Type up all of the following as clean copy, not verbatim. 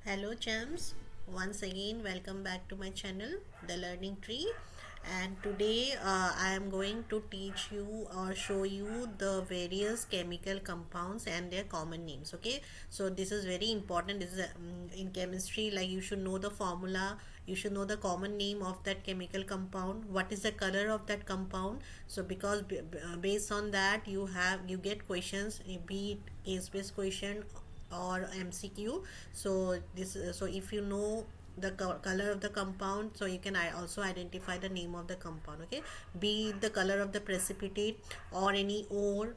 Hello gems, once again welcome back to my channel The Learning Tree, and today I am going to teach you or show you the various chemical compounds and their common names. Okay, so this is very important. This is in chemistry, like you should know the formula, you should know the common name of that chemical compound, what is the color of that compound. So because based on that you get questions, be it case based question or MCQ. So so if you know the color of the compound, so you can also identify the name of the compound. Okay, be it the color of the precipitate or any ore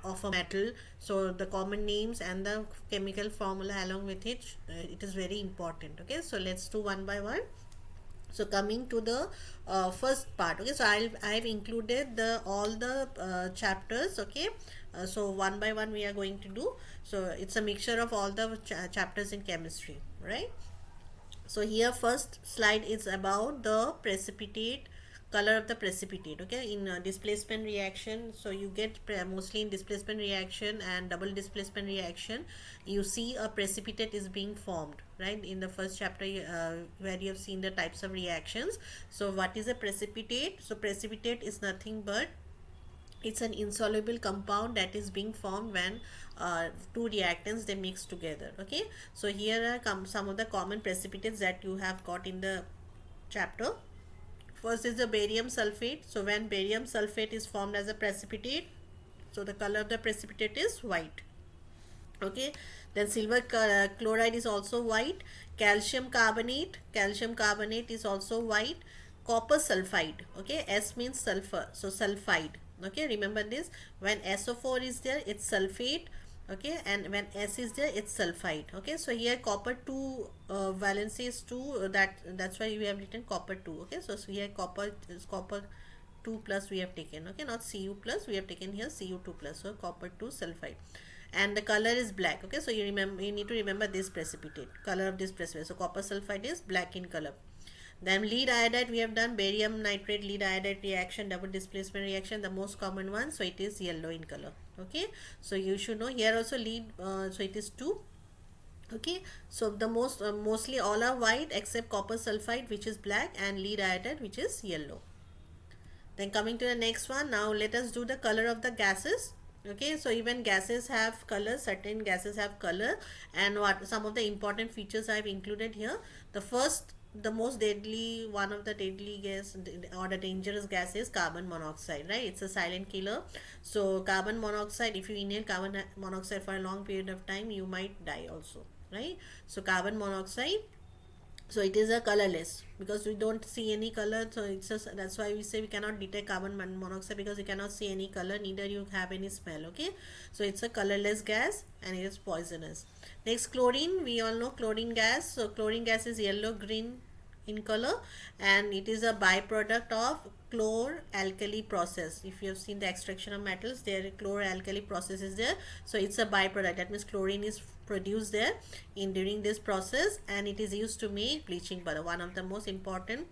of a metal. So the common names and the chemical formula along with it, it is very important. Okay, so let's do one by one. So coming to the first part. Okay, so I've included the all the chapters. Okay, so one by one we are going to do. So it's a mixture of all the chapters in chemistry, right? So here first slide is about the precipitate, color of the precipitate. Okay, in displacement reaction, so you get mostly in displacement reaction and double displacement reaction, you see a precipitate is being formed, right? In the first chapter where you have seen the types of reactions. So what is a precipitate? So precipitate is nothing but it's an insoluble compound that is being formed when two reactants they mix together. Okay, so here are some of the common precipitates that you have got in the chapter. First is the barium sulfate. So when barium sulfate is formed as a precipitate, so the color of the precipitate is white. Okay, then silver chloride is also white. Calcium carbonate is also white. Copper sulfide. Okay, S means sulfur, so sulfide. Okay, remember this, when SO4 is there it's sulfate. Okay, and when S is there it's sulfide. Okay, so here copper 2 valency is 2, that's why we have written copper 2. Okay, so here copper is copper 2 plus we have taken. Okay, not Cu plus, we have taken here Cu2 plus, so copper 2 sulfide, and the color is black. Okay, so you need to remember this precipitate, color of this precipitate. So copper sulfide is black in color. Then lead iodide we have done, barium nitrate lead iodide reaction, double displacement reaction, the most common one, so it is yellow in color. Okay, so you should know here also lead, so it is 2. Okay, so the mostly all are white except copper sulfide which is black and lead iodide which is yellow. Then coming to the next one, now let us do the color of the gases. Okay, so even gases have color, certain gases have color, and what some of the important features I've included here. The first, the most deadly, one of the deadly gas or the dangerous gas is carbon monoxide, right? It's a silent killer. So carbon monoxide, if you inhale carbon monoxide for a long period of time, you might die also, right? So carbon monoxide, so it is a colorless because we don't see any color. So it's just, that's why we say we cannot detect carbon monoxide, because you cannot see any color, neither you have any smell. Okay, so it's a colorless gas and it is poisonous. Next, chlorine, we all know chlorine gas. So chlorine gas is yellow green in color, and it is a byproduct of chlor-alkali process. If you have seen the extraction of metals, there chlor-alkali process is there, so it's a byproduct. That means chlorine is produced there in during this process, and it is used to make bleaching powder, one of the most important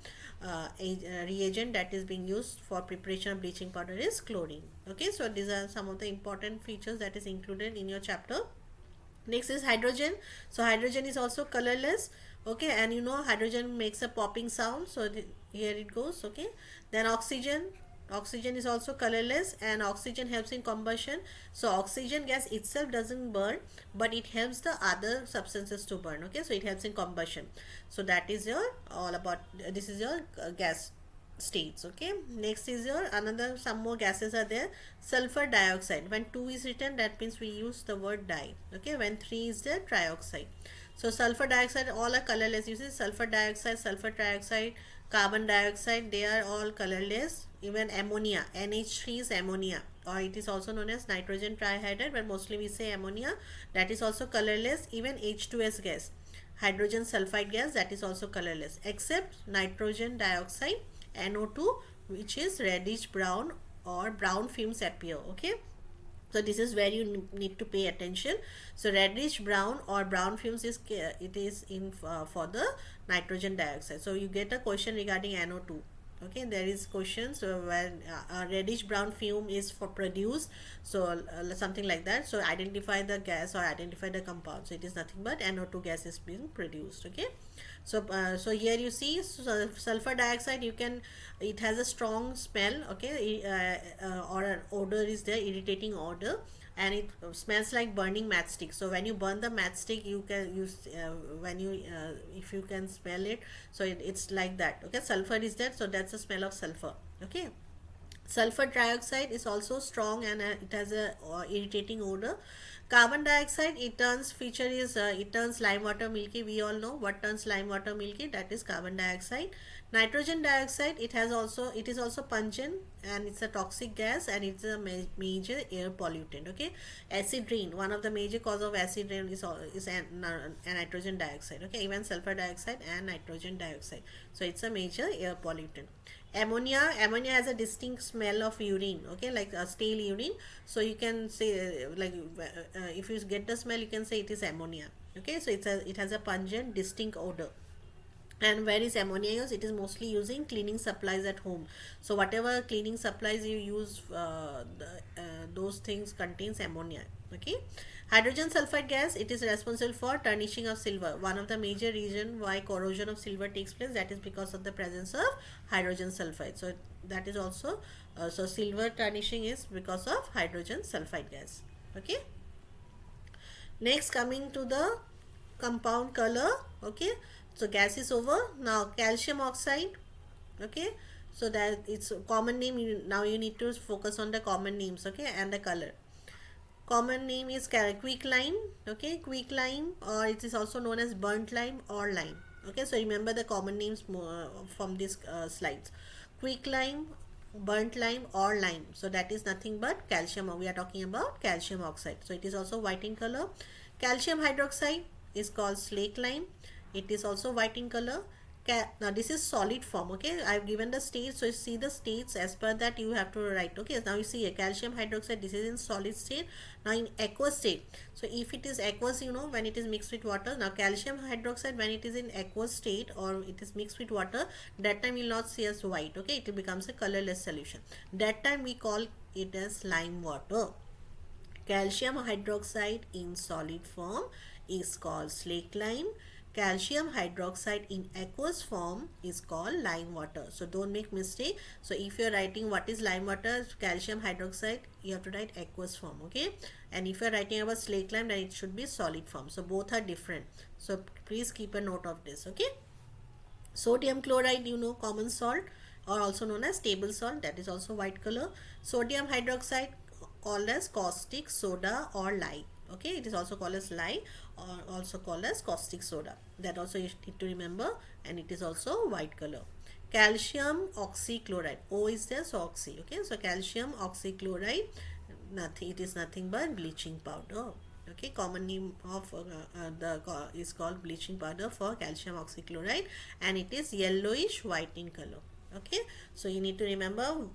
reagent that is being used for preparation of bleaching powder is chlorine. Okay, so these are some of the important features that is included in your chapter. Next is hydrogen. So hydrogen is also colorless. Okay, and you know hydrogen makes a popping sound, so here it goes. Okay, then oxygen is also colorless, and oxygen helps in combustion. So oxygen gas itself doesn't burn, but it helps the other substances to burn. Okay, so it helps in combustion. So that is your all about, this is your gas states. Okay, next is your another, some more gases are there. Sulfur dioxide, when 2 is written that means we use the word di. Okay, when 3 is there, trioxide. So sulfur dioxide all are colorless. You see sulfur dioxide, sulfur trioxide, carbon dioxide, they are all colorless. Even ammonia, NH3 is ammonia, or it is also known as nitrogen trihydride, but mostly we say ammonia, that is also colorless. Even H2S gas, hydrogen sulfide gas, that is also colorless, except nitrogen dioxide, NO2, which is reddish brown or brown fumes appear. Okay, so this is where you need to pay attention. So reddish brown or brown fumes is it is in for the nitrogen dioxide. So you get a question regarding NO2. Okay, there is questions when a reddish brown fume is for produced, so something like that. So identify the gas or identify the compound. So it is nothing but NO2 gas is being produced. Okay, so so here you see, sulfur dioxide, you can, it has a strong smell. Okay, or an odor is there, irritating odor, and it smells like burning matchstick. So when you burn the matchstick, you can use, when you if you can smell it, so it's like that. Okay, sulfur is there, so that's the smell of sulfur. Okay, sulfur dioxide is also strong, and it has a irritating odor. Carbon dioxide, it turns feature is, it turns lime water milky. We all know what turns lime water milky, that is carbon dioxide. Nitrogen dioxide, it has also, it is also pungent, and it's a toxic gas, and it's a major air pollutant. Okay, acid rain, one of the major cause of acid rain is a nitrogen dioxide. Okay, even sulfur dioxide and nitrogen dioxide, so it's a major air pollutant. Ammonia has a distinct smell of urine. Okay, like a stale urine. So you can say, like, if you get the smell, you can say it is ammonia. Okay, so it has a pungent distinct odor. And where is ammonia used? It is mostly using cleaning supplies at home. So whatever cleaning supplies you use, those things contains ammonia. Okay, hydrogen sulfide gas, it is responsible for tarnishing of silver. One of the major reason why corrosion of silver takes place, that is because of the presence of hydrogen sulfide. So that is also, so silver tarnishing is because of hydrogen sulfide gas. Okay, next coming to the compound color. Okay, so gas is over. Now calcium oxide. Okay, so that it's common name. Now you need to focus on the common names. Okay, and the color. Common name is quick lime. Okay, quick lime, or it is also known as burnt lime or lime. Okay, so remember the common names from these slides. Quick lime, burnt lime, or lime. So that is nothing but calcium. We are talking about calcium oxide. So it is also white in color. Calcium hydroxide is called slake lime. It is also white in color. Now this is solid form. Okay, I've given the states, so you see the states, as per that you have to write. Okay, now you see a calcium hydroxide, this is in solid state. Now in aqueous state, so if it is aqueous, you know, when it is mixed with water. Now calcium hydroxide, when it is in aqueous state or it is mixed with water, that time you will not see as white. Okay, it becomes a colorless solution. That time we call it as lime water. Calcium hydroxide in solid form is called slake lime. Calcium hydroxide in aqueous form is called lime water. So don't make mistake. So if you're writing what is lime water, calcium hydroxide, you have to write aqueous form. Okay, and if you're writing about slake lime, then it should be solid form. So both are different. So please keep a note of this. Okay, sodium chloride, you know, common salt, or also known as table salt, that is also white color. Sodium hydroxide, called as caustic soda or lye. Okay, it is also called as lye, or also called as caustic soda. That also you need to remember, and it is also white color. Calcium oxychloride, O is there, so oxy. Okay, so calcium oxychloride, nothing, it is nothing but bleaching powder. Okay, common name of is called bleaching powder for calcium oxychloride, and it is yellowish white in color. Okay, so you need to remember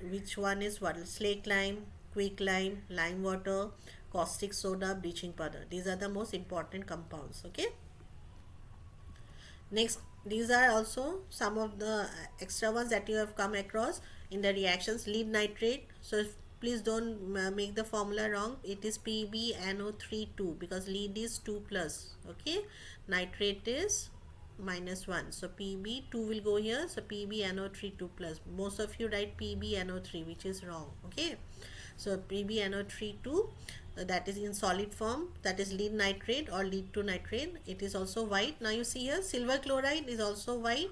which one is what. Slake lime, quick lime, lime water, caustic soda, bleaching powder. These are the most important compounds. Okay, next, these are also some of the extra ones that you have come across in the reactions. Lead nitrate, so please don't make the formula wrong. It is PbNO3 2, because lead is 2 plus. Okay, nitrate is -1, so Pb2 will go here, so PbNO3 2 plus. Most of you write PbNO3, which is wrong. Okay, so PbNO3 2, that is in solid form, that is lead nitrate or lead 2 nitrate. It is also white. Now you see here, silver chloride is also white.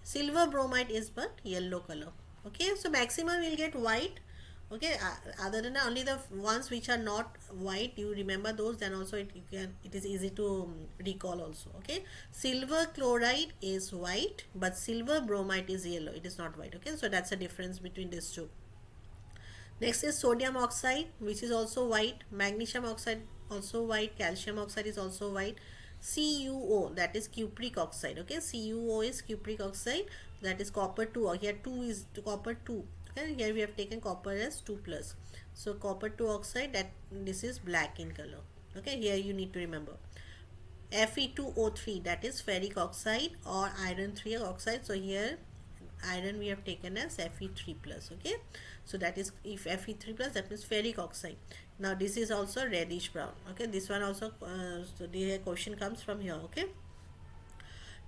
Silver bromide is but yellow color. Okay, so maximum will get white. Okay, other than that, only the ones which are not white, you remember those, then also it is easy to recall also. Okay, silver chloride is white, but silver bromide is yellow, it is not white. Okay, so that's the difference between these two. Next is sodium oxide, which is also white. Magnesium oxide also white. Calcium oxide is also white. CuO, that is cupric oxide. Okay, CuO is cupric oxide, that is copper 2, or here 2 is copper 2. Okay, here we have taken copper as 2 plus. So copper 2 oxide, that this is black in color. Okay, here you need to remember. Fe2O3, that is ferric oxide or iron 3 oxide. So here iron we have taken as Fe3 plus. Okay, so that is, if Fe3 plus, that means ferric oxide. Now this is also reddish brown. Okay, this one also, so the question comes from here. Okay,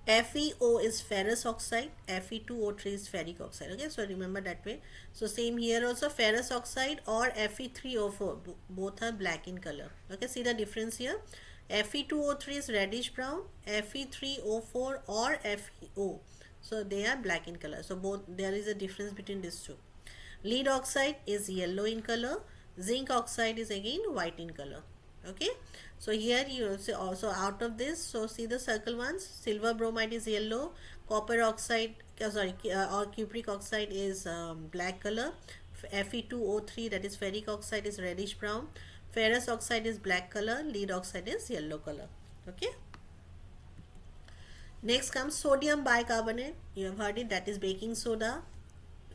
FeO is ferrous oxide, Fe2O3 is ferric oxide. Okay, so remember that way. So same here also, ferrous oxide or Fe3O4, both are black in color. Okay, see the difference here. Fe2O3 is reddish brown, Fe3O4 or FeO, so they are black in color. So both, there is a difference between these two. Lead oxide is yellow in color, zinc oxide is again white in color. Okay, so here you see also out of this, so see the circle ones, silver bromide is yellow, copper oxide or cupric oxide is black color, Fe2O3 that is ferric oxide is reddish brown, ferrous oxide is black color, lead oxide is yellow color. Okay, next comes sodium bicarbonate. You have heard it, that is baking soda,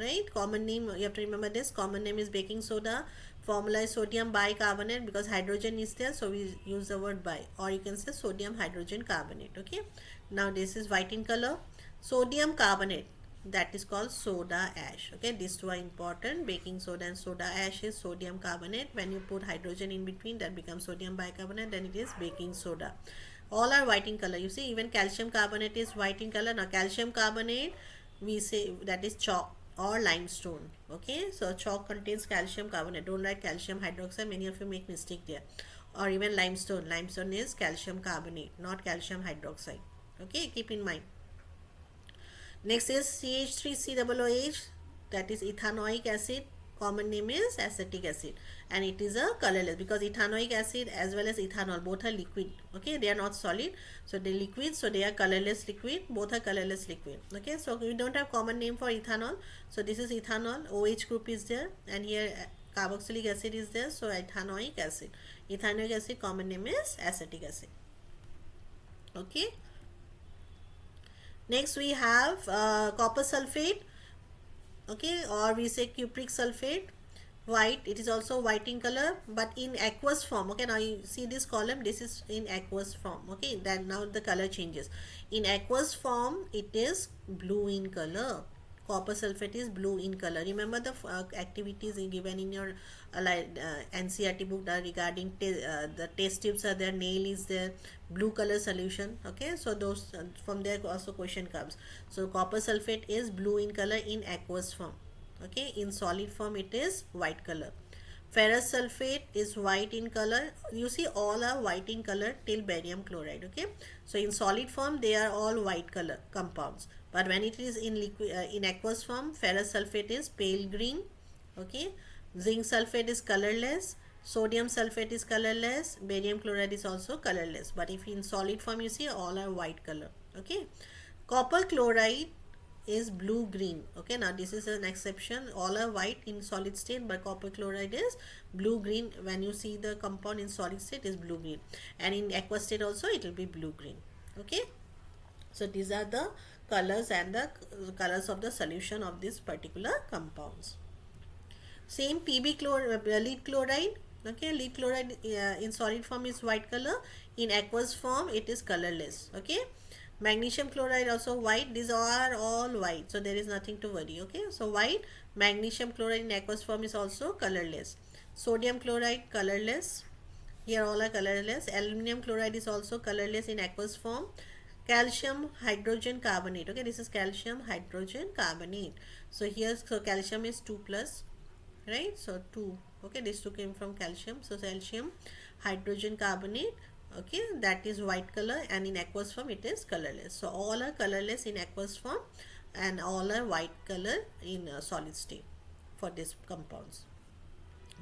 right? Common name, you have to remember this, common name is baking soda. Formula is sodium bicarbonate because hydrogen is there, so we use the word bi, or you can say sodium hydrogen carbonate. Okay, now this is white in color. Sodium carbonate, that is called soda ash. Okay, these two are important. Baking soda and soda ash is sodium carbonate. When you put hydrogen in between, that becomes sodium bicarbonate, then it is baking soda. All are white in color. You see, even calcium carbonate is white in color. Now calcium carbonate, we say that is chalk or limestone. Okay, so chalk contains calcium carbonate. Don't write calcium hydroxide, many of you make mistake there. Or even limestone, limestone is calcium carbonate, not calcium hydroxide. Okay, keep in mind. Next is CH3COOH, that is ethanoic acid. Common name is acetic acid, and it is a colorless because ethanoic acid as well as ethanol both are liquid. Okay, they are not solid, so they liquid, so they are colorless liquid, both are colorless liquid. Okay, so we don't have common name for ethanol, so this is ethanol, OH group is there, and here carboxylic acid is there, so ethanoic acid. Ethanoic acid common name is acetic acid. Okay, next we have copper sulfate. Okay, or we say cupric sulfate, white, it is also white in color but in aqueous form. Okay, now you see this column, this is in aqueous form. Okay, then now the color changes. In aqueous form it is blue in color. Copper sulfate is blue in color. Remember the activities given in your NCERT book regarding the test tubes are there, nail is there, blue color solution. Okay, so those from there also question comes. So copper sulfate is blue in color in aqueous form. Okay, in solid form it is white color. Ferrous sulfate is white in color. You see all are white in color till barium chloride. Okay, so in solid form they are all white color compounds, but when it is in liquid in aqueous form, ferrous sulfate is pale green. Okay, zinc sulfate is colorless, sodium sulfate is colorless, barium chloride is also colorless, but if in solid form you see all are white color. Okay, copper chloride is blue green. Okay, now this is an exception, all are white in solid state, but copper chloride is blue green. When you see the compound in solid state is blue green, and in aqueous state also it will be blue green. Okay, so these are the colors and the colors of the solution of these particular compounds. Same lead chloride. Okay, lead chloride in solid form is white color, in aqueous form it is colorless. Okay, magnesium chloride also white. These are all white, so there is nothing to worry. Okay, so white. Magnesium chloride in aqueous form is also colorless. Sodium chloride colorless, here all are colorless. Aluminum chloride is also colorless in aqueous form. Calcium hydrogen carbonate. Okay, this is calcium hydrogen carbonate. So here, so calcium is 2 plus, right? So 2. Okay, this 2 came from calcium. So calcium hydrogen carbonate. Okay, that is white color, and in aqueous form it is colorless. So all are colorless in aqueous form and all are white color in solid state for these compounds.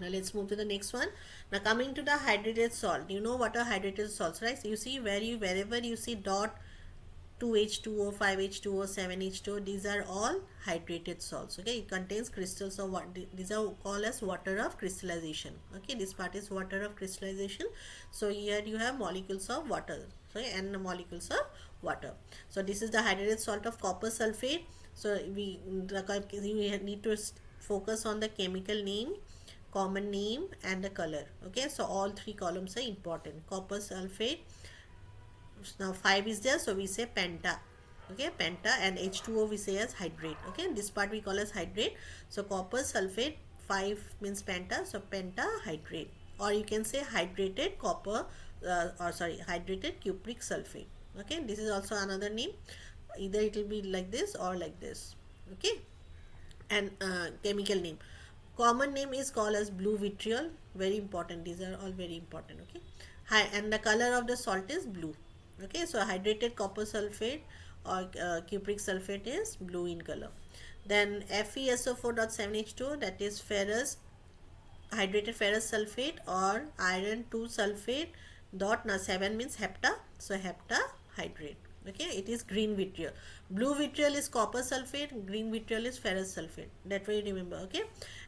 Now let's move to the next one. Now coming to the hydrated salt. You know what are hydrated salts, right? So you see wherever you see dot 2H2O, 5H2O, 7H2O, these are all hydrated salts. Okay, it contains crystals of what these are called as water of crystallization. Okay, this part is water of crystallization. So here you have molecules of water, okay, and molecules of water. So this is the hydrated salt of copper sulfate. So we need to focus on the chemical name, common name, and the color. Okay, so all three columns are important. Copper sulfate, now 5 is there, so we say penta. okay, penta, and H2O we say as hydrate. Okay, this part we call as hydrate. So copper sulfate 5 means penta, so pentahydrate, or you can say hydrated copper, or sorry, hydrated cupric sulfate. Okay, this is also another name. Either it will be like this or like this. Okay, and chemical name. Common name is called as blue vitriol. Very important. These are all very important. Okay, hi, and the color of the salt is blue. Okay, so hydrated copper sulfate or cupric sulfate is blue in color. Then FeSO4.7H2, that is ferrous, hydrated ferrous sulfate, or iron 2 sulfate dot now 7 means hepta, so heptahydrate. Okay, it is green vitriol. Blue vitriol is copper sulfate, green vitriol is ferrous sulfate, that way you remember. Okay,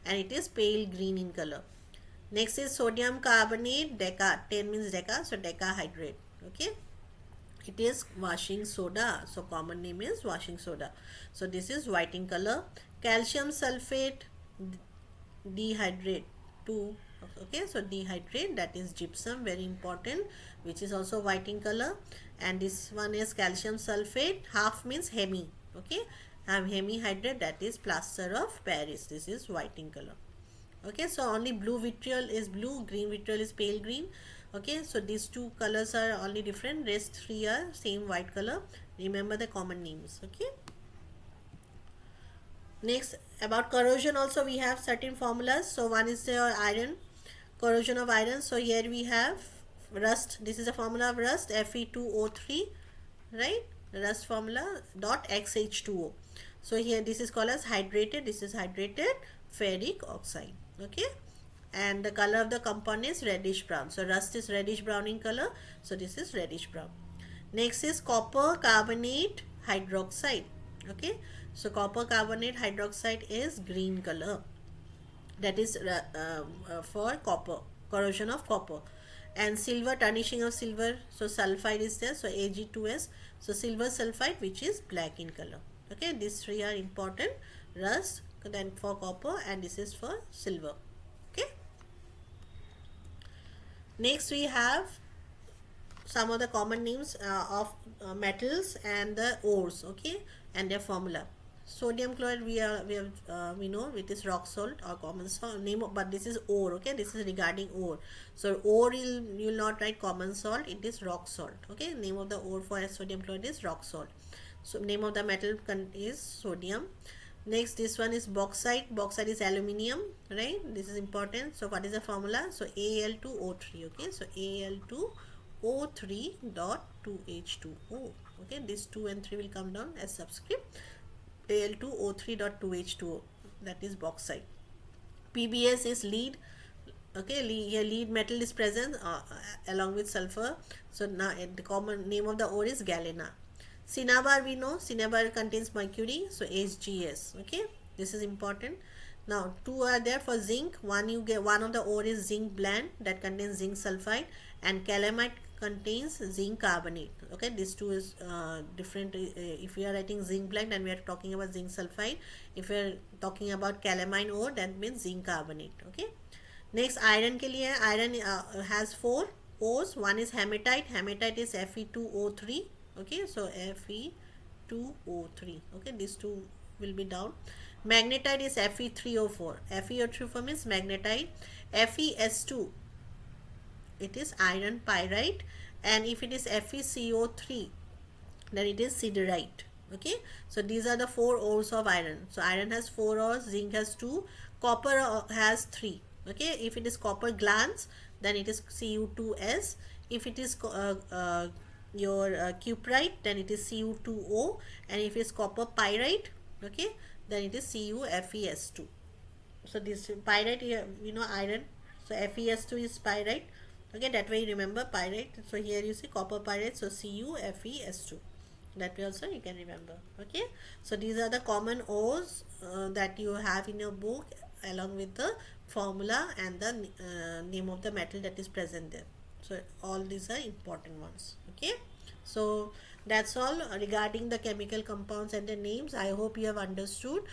and it is pale green in color. Next is sodium carbonate deca, 10 means deca, so decahydrate. Okay, it is washing soda, so common name is washing soda. So this is white in color. Calcium sulfate dehydrate 2. Okay, so dehydrate, that is gypsum, very important, which is also white in color. And this one is calcium sulfate, half means hemi. Okay, hemihydrate, that is plaster of Paris, this is white in color. Okay, so only blue vitriol is blue, green vitriol is pale green. Okay, so these two colors are only different, rest three are same white color. Remember the common names. Okay, next, about corrosion also we have certain formulas. So one is the iron, corrosion of iron. So here we have rust, this is a formula of rust, Fe2O3, right, rust formula dot XH2O. So here this is called as hydrated, this is hydrated ferric oxide. Okay, and the color of the compound is reddish brown, so rust is reddish brown in color, so this is reddish brown. Next is copper carbonate hydroxide. Okay, so copper carbonate hydroxide is green color, that is for copper, corrosion of copper. And silver, tarnishing of silver, so sulfide is there, so Ag2S, so silver sulfide, which is black in color. Okay, these three are important, rust, then for copper, and this is for silver. Okay, next we have some of the common names of metals and the ores. Okay, and their formula. Sodium chloride we know it is rock salt or common salt name of, but this is ore. Okay, this is regarding ore. So ore you will not write common salt, it is rock salt. Okay, name of the ore for sodium chloride is rock salt. So name of the metal is sodium. Next, this one is bauxite. Bauxite is aluminium, right? This is important. So what is the formula? So Al2O3. Okay, so Al2O3 dot 2H2O. Okay, this 2 and 3 will come down as subscript. Al2O3 dot 2H2O, that is bauxite. PBS is lead. Okay, here lead metal is present along with sulfur. So now the common name of the ore is galena. Cinnabar, we know cinnabar contains mercury, so HGS. Okay, this is important. Now two are there for zinc. One you get, one of the ore is zinc blende that contains zinc sulfide, and calamite contains zinc carbonate. Okay, these two is different. If we are writing zinc blende and we are talking about zinc sulfide, if we are talking about calamine ore, that means zinc carbonate. Okay, next iron ke liye, iron has 4 ores. One is hematite. Hematite is Fe2O3. Okay, so Fe2O3. Okay, these two will be down. Magnetite is Fe3O4. Fe3O4 means magnetite. FeS2, it is iron pyrite, and if it is FeCO3, then it is siderite. Okay, so these are the 4 ores of iron. So iron has 4 ores, zinc has 2, copper has 3. Okay, if it is copper glance, then it is Cu2S. If it is your cuprite, then it is Cu2O, and if it's copper pyrite, okay, then it is CuFeS2. So this pyrite, you know iron, so FeS2 is pyrite. Okay, that way you remember pyrite. So here you see copper pyrite, so CuFeS2. That way also you can remember. Okay, so these are the common ores that you have in your book, along with the formula and the name of the metal that is present there. So all these are important ones. Okay, so that's all regarding the chemical compounds and the names. I hope you have understood.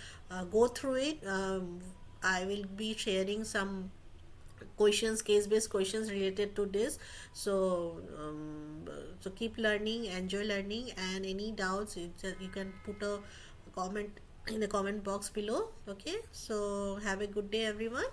Go through it. I will be sharing some questions, case based questions related to this. So so keep learning, enjoy learning, and any doubts you can put a comment in the comment box below. Okay, so have a good day everyone.